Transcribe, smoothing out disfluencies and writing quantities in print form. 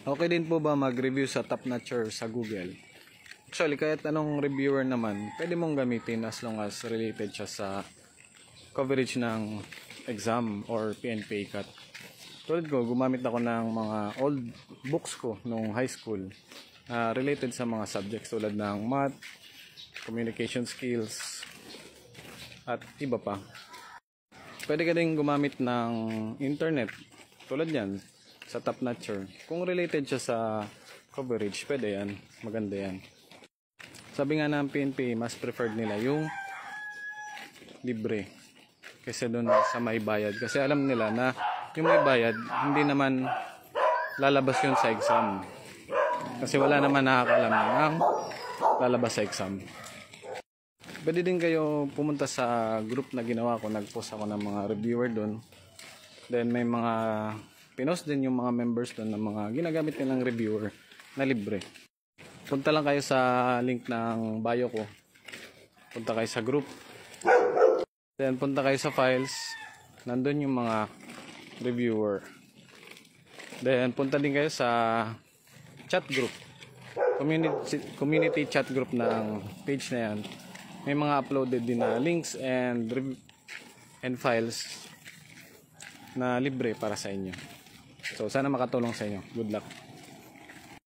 Okay din po ba mag-review sa Top Notcher sa Google? Actually, kahit anong reviewer naman, pwede mong gamitin as long as related siya sa coverage ng exam or PNP cut. Tulad ko, gumamit ako ng mga old books ko nung high school related sa mga subjects tulad ng math, communication skills, at iba pa. Pwede ka din gumamit ng internet tulad yan sa Top Notcher. Kung related siya sa coverage, pwede yan. Maganda yan. Sabi nga ng PNP, mas preferred nila yung libre kaysa doon sa may bayad. Kasi alam nila na yung may bayad, hindi naman lalabas yun sa exam. Kasi wala naman nakakaalam ng lalabas sa exam. Pwede din kayo pumunta sa group na ginawa ko. Nag-post ako ng mga reviewer doon. Then may mga pinost din yung mga members doon ng mga ginagamit nilang reviewer na libre. Punta lang kayo sa link ng bio ko. Punta kayo sa group. Then punta kayo sa files. Nandun yung mga reviewer. Then punta din kayo sa chat group. Community chat group ng page na yan. May mga uploaded din na links and files na libre para sa inyo. So sana makatulong sa inyo. Good luck.